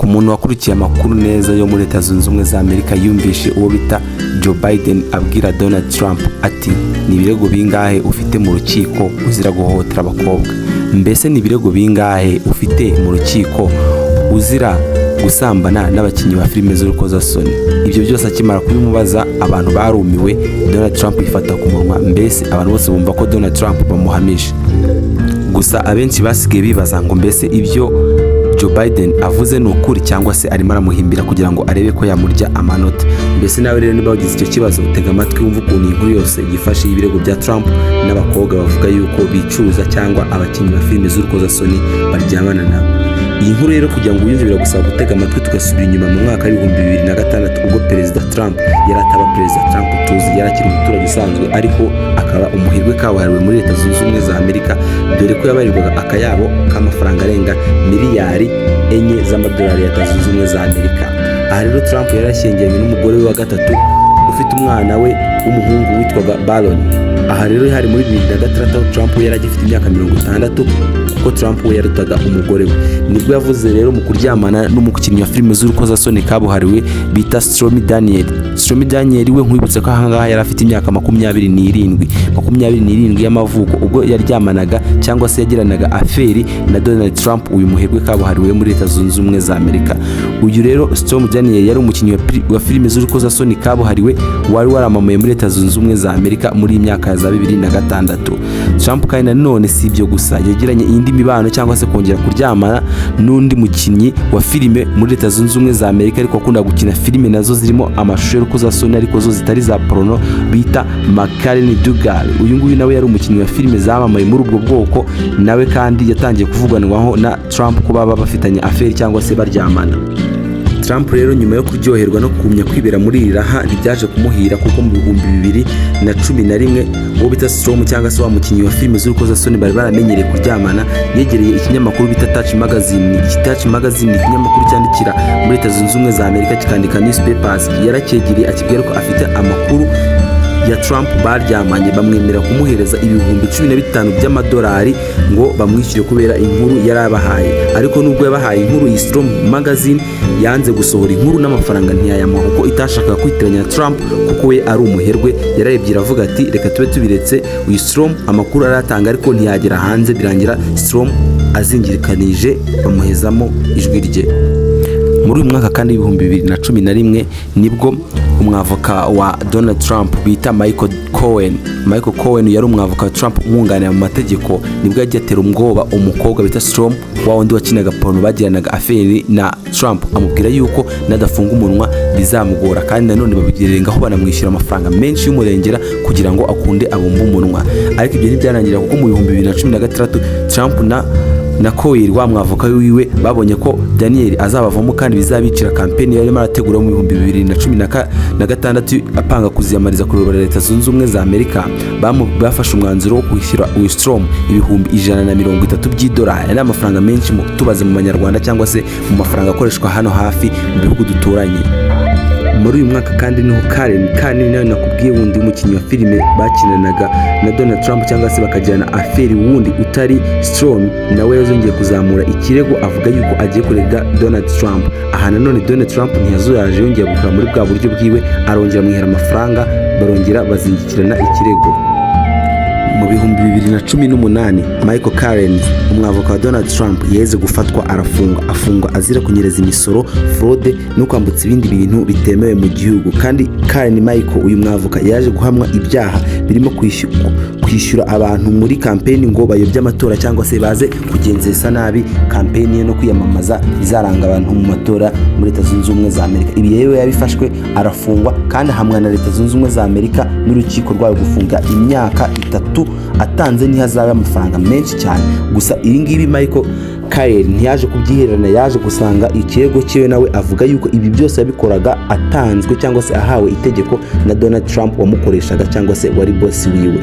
muntu wakurikiye amakuru neza yo muri Leta Zunze Ubumwe za Amerika yumvishe uwo bita Joe Biden abwira Donald Trump ati ni ibirego bingahe ufite mu rukiko uzira guhohotera abakobwa, mbese ni ibirego bingahe ufite mu rukiko uzira gusambana n'abakinnyi ba filime z'urukozasoni. Ibyo byose akimara kubimubaza abantu barumiwe, Donald Trump yifata ku munwa, mbese abantu bose bumva ko Donald Trump bamuhamije. Gusa abenshi basigaye bibaza ngo mbese ibyo Joe Biden avuze ni ukuri cyangwa se arimo aramuhimbira kugira ngo arebe ko yamurya amanota. Mbese nawe rero niba wagize icyo kibazo, tega amatwi wumva ukuntu inkuru yose yifashe y'ibirego bya Trump n'abakobwa bavuga yuko bicuza cyangwa abakinnyi ba filime z'urukozasoni baryamana nabo. Iyi nkuru rero kugira ngo uyumve biragusaba gutega amatwi tugasubira inyuma mu mwaka w'ibihumbi 2006 ubwo Perezida Trump yari ataba Perezida Trump tuzi, yari akiri umuturage usanzwe ariko akaba umuhirwe kabuhariwe muri Leta Zunze Ubumwe za Amerika, dore ko yabarirwaga akayabo k'amafaranga arenga miliyari 4 z'amadolari ya Leta Zunze Ubumwe za Amerika. Aha rero Trump yari ashyingiranywe n'umugore we wa gatatu ufite umwana we w'umuhungu witwaga Barron. Aha rero hari muri 2006 Trump yari agifite imyaka 60 kuko Trump we yarutaga umugore we. Nibwo yavuze rero mu kuryamana n'umukinnyi wa filime z'urukozasoni kabuhariwe bita Stormy Daniels. Stormy Daniels we nkwibutse ko ahangaha yari afite imyaka 27 y'amavuko ubwo yaryamanaga cyangwa se yagiranaga aferi na Donald Trump, uyu muherwe kabuhariwe muri Leta Zunze Ubumwe za Amerika. Uyu rero Stormy Daniels yari umukinnyi wa filime z'urukozasoni kabuhariwe wari waramamaye muri Leta Zunze Ubumwe za Amerika muri imyaka za 2006. Trump kandi nanone si ibyo gusa, yagiranye indi mibano cyangwa se kongera kuryamana n'undi mukinnyi wa filime muri Leta Zunze Ubumwe za Amerika ariko akunda gukina filime nazo zirimo amashusho y'urukozasoni ariko zo zitari za porno bita McCartney Dugal. Uyu nguyu nawe yari umukinnyi wa filime zamamaye muri ubwo bwoko, nawe kandi yatangiye kuvuganwaho na Trump kuba bafitanye affaire cyangwa se baryamana. Trump rero nyuma yo kuryoherwa no kumenya kwibera muri iri raha ntibyaje kumuhira kuko mu 2011 uwo bita Storm cyangwa se wa mukinnyi wa filime z'urukozasoni bari baramenyereye kuryamana, yegereye ikinyamakuru bita Touch Magazine. Touch Magazine ni ikinyamakuru cyandikira muri Leta Zunze Ubumwe za Amerika kikandika newspapers. Yarakegiriye akibwira ko afite amakuru ya Trump baryamanye, bamwemera kumuhereza ibihumbi 15 by'amadolari ngo bamwishyure kubera inkuru yarabahaye. Ariko nubwo yabahaye inkuru, iyi Storm Magazine yanze gusohora inkuru n'amafaranga ntiyayamuha kuko itashakaga kwitiranya Trump kuko we ari umuherwe. Yararebye iravuga ati reka tube tubiretse, uyu Storm amakuru aratanga ariko ntiyagera hanze, birangira Storm azingirikanije bamuhezamo ijwi rye. Muri uyu mwaka kandi 2011 nibwo umwavoka wa Donald Trump bita Michael Cohen yari umwavoka wa Trump umwunganira mu mategeko, nibwo yagiye atera ubwoba umukobwa bita Storm wa wundi wakinaga porno bagiranaga affaire na Trump, amubwira yuko nadafunga umunwa bizamugora kandi nanone babigerengaho banamwishyura amafaranga menshi y'umurengera kugira ngo akunde abumbe umunwa. Ariko ibyo ntibyarangira kuko mu 2016 Trump na Cohen wa mwavoka wiwe babonye ko Daniel azabavamo kandi bizabicira campaign yari marategura mu 2016 apanga kuziyamariza kurobora Leta Zunze Ubumwe za Amerika. Bafashe umwanzuro wo kwishyura uyu Storm ibihumbi 130 by'idolari, ari amafaranga menshi tubaze mu manyarwanda cyangwa se mu mafaranga akoreshwa hano hafi mu bihugu duturanye. Muri uyu mwaka kandi niho Karen nawe nakubwiye wundi umukinnyi wa filime bakinanaga na Donald Trump cyangwa se bakagirana affaire wundi utari Storm, nawe yazongeye kuzamura ikirego avuga yuko agiye kurega Donald Trump. Aha nanone Donald Trump ntiyazuyaje, yongeye gukora muri bwa buryo bwiwe, arongera amwihera amafaranga, barongera bazingikirana ikirego. Mu 2018 Michael Karen umwavoka wa Donald Trump yaheze gufatwa afungwa azira kunyereza imisoro, fraude no kwambutsa ibindi bintu bitemewe mu gihugu. Kandi Michael uyu mwavoka yaje guhamwa ibyaha birimo kwishyura abantu muri campaign ngo bayobye amatora cyangwa se baze kugenzesa nabi campaign no kwiyamamaza izaranga abantu mu matora muri Leta Zunze Ubumwe za Amerika. Ibi rero yabifashwe arafungwa kandi ahamwa na Leta Zunze Ubumwe za Amerika n'urukiko rwayo gufunga imyaka 3 atanze ntihazabe amafaranga menshi cyane. Gusa iri ngibi Michael Karen ntiyaje kubyihererana, yaje gusanga ikirego cyewe nawe avuga yuko ibi byose yabikoraga atanzwe cyangwa se ahawe itegeko na Donald Trump wamukoreshaga cyangwa se wari boss wiwe.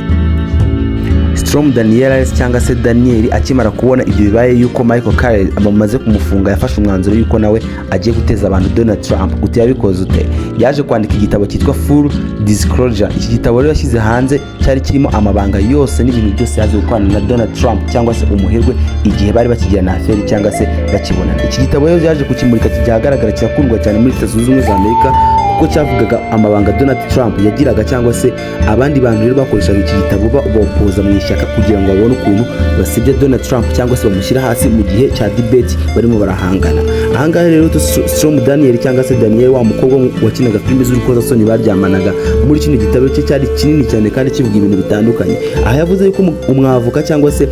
Stormy Daniels cyangwa se Daniel akimara kubona ibyo bibaye yuko Michael Cohen amaze kumufunga yafashe umwanzuro yuko nawe agiye guteza abantu Donald Trump. Gute yabikoze ute? Yaje kwandika igitabo cyitwa Full Disclosure. Iki gitabo rero yashyize hanze cyari kirimo amabanga yose n'ibintu byose yaje gukorana na Donald Trump cyangwa se umuherwe igihe bari bakigirana affaire cyangwa se bakibonana. Iki gitabo rero yaje kukimurika kigaragara kirakundwa cyane muri Leta Zunze Ubumwe za Amerika kuko cyavugaga amabanga Donald Trump yagiraga cyangwa se abandi bantu rero bakoreshaga iki gitabo bapoza mu ishyaka kugira ngo babone ukuntu basebya Donald Trump cyangwa se bamushyira hasi mu gihe cya debate barimo barahangana. Ahangaha rero Stormy Daniels cyangwa se Daniel wa mukobwa wakinaga filime z'urukozasoni baryamanaga muri kino gitabo cye cyari kinini cyane kandi kivuga ibintu bitandukanye. Aha yavuze yuko umwavoka cyangwa se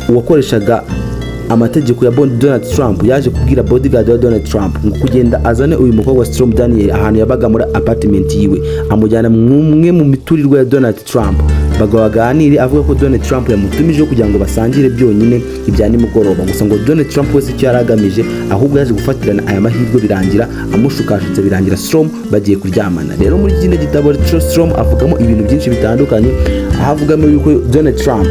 uwakoreshaga amategeko ya Donald Trump yaje kubwira bodyguard wa Donald Trump ngo kugenda azane uyu mukobwa Stormy Daniels ahantu yabaga muri apartment yiwe amujyana mwumwe mu miturirwa ya Donald Trump bagaganire avuga ko Donald Trump yamutumije kugira ngo basangire byonyine ibya nimugoroba. Gusa ngo Donald Trump wese icyo yaragamije ahubwo yaje gufatirana aya mahirwe birangira amushukashutse birangira Stormy bagiye kuryamana. Rero muri kino gitabo Stormy avugamo ibintu byinshi bitandukanye ahavugamo yuko Donald Trump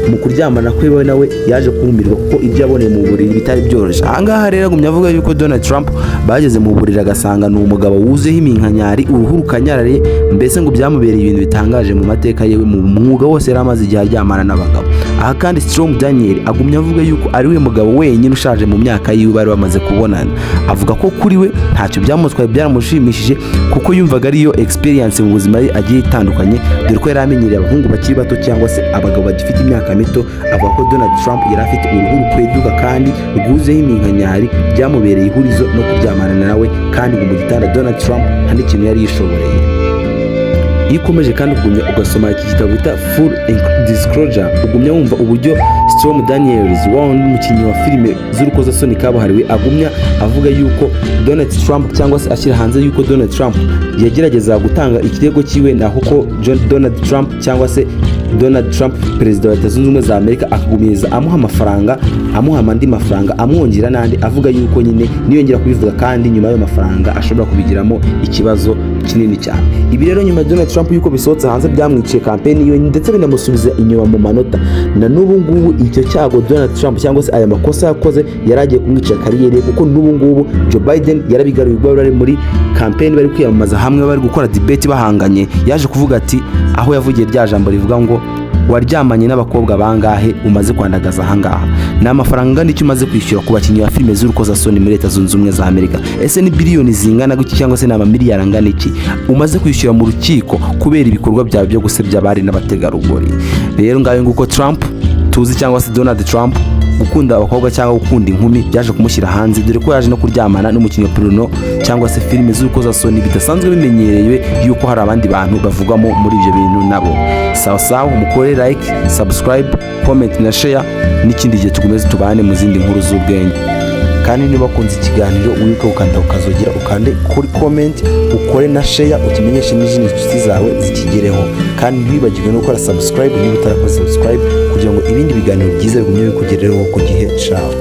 mu kuryamana kwe nawe yaje kumirwa kuko ibyo yaboneye mu buriri bitari byoroshye. Ahangaha rero agumya avuga yuko Donald Trump bageze mu buriri agasanga ni umugabo wuzeho iminkanyari uruhu rukanyarare mbese ngo byamubereye ibintu bitangaje mu mateka yewe mu mwuga wose yari amaze igihe aryamana n'abagabo. Aha kandi Stormy Daniels agumya avuga yuko ari we mugabo wenyine ushaje mu myaka yiwe bari bamaze kubonana. Avuga ko kuri we ntacyo byamutwaye byaramushimishije kuko yumvaga ariyo experience mu buzima agiye itandukanye dore ko yari amenyereye abahungu bakiri bato cyangwa se abagabo bagifite imyaka mito. Avuga ko Donald Trump yari afite uruhu rukweduka kandi rwuzeho iminkanyari byamubereye ihurizo no kuryamana nawe kandi ngo mu gitanda Donald Trump nta n'ikintu yari yishoboreye. Iyo ukomeje kandi ugumya ugasoma iki gitabo bita Full Disclosure ugumya wumva uburyo Stormy Daniels wa umukinnyi wa filime z'urukozasoni kabuhariwe agumya avuga yuko Donald Trump cyangwa se ashyira hanze yuko Donald Trump yagerageza gutanga ikirego cyiwe naho ko Donald Trump cyangwa se Donald Trump perezida wa Leta Zunze Ubumwe za Amerika akagumiza amuha amafaranga amuha andi mafaranga amwongera n'andi avuga yuko nyine niyongera kubivuga kandi nyuma y'ayo mafaranga ashobora kubigiramo ikibazo kinini cyane. Ibi rero nyuma Donald Trump yuko bisohotse hanze byamwiciye campaign iyo ndetse binamusubiza inyuma mu manota. Na n'ubu ngubu icyo cyago Donald Trump cyangwa se aya makosa yakoze yaragiye kumwicira kariyeri kuko n'ubu ngubu Joe Biden yarabigaruye bari muri campaign bari kwiyamamaza hamwe bari gukora debate bahanganye yaje kuvuga ati aho yavugiye rya jambo rivuga ngo waryamanye n'abakobwa bangahe umaze kwandagaza ahangaha n'amafaranga ngana icyo umaze kwishyura ku bakinnyi ba filime z'urukozasoni muri Leta Zunze Ubumwe za Amerika. Ese ni biliyoni zingana gutya cyangwa se n'amamiliyari angana iki umaze kwishyura mu rukiko kubera ibikorwa byawe byo gusebya abari n'abategarugori? Rero ngayo nguko Trump tuzi cyangwa se Donald Trump gukunda abakobwa cyangwa gukunda inkumi byaje kumushyira hanze dore ko yaje no kuryamana n'umukinnyi wa porno cyangwa se filime z'urukozasoni bidasanzwe bimenyerewe yuko hari abandi bantu bavugwamo muri ibyo bintu nabo. Sawa mukore like, subscribe, comment na share n'ikindi gihe tugomeze tubane mu zindi nkuru z'ubwenge. Kandi niba kunze ikiganiro wibuke ukanda ukazogera ukande kuri comment ukore na share ukimenyeshe n'izindi nshuti zawe zikigereho kandi ntibibagirwe no gukora subscribe niba utarakoze subscribe kugira ngo ibindi biganiro byiza bigumye bikugereho ku gihe. Ciao.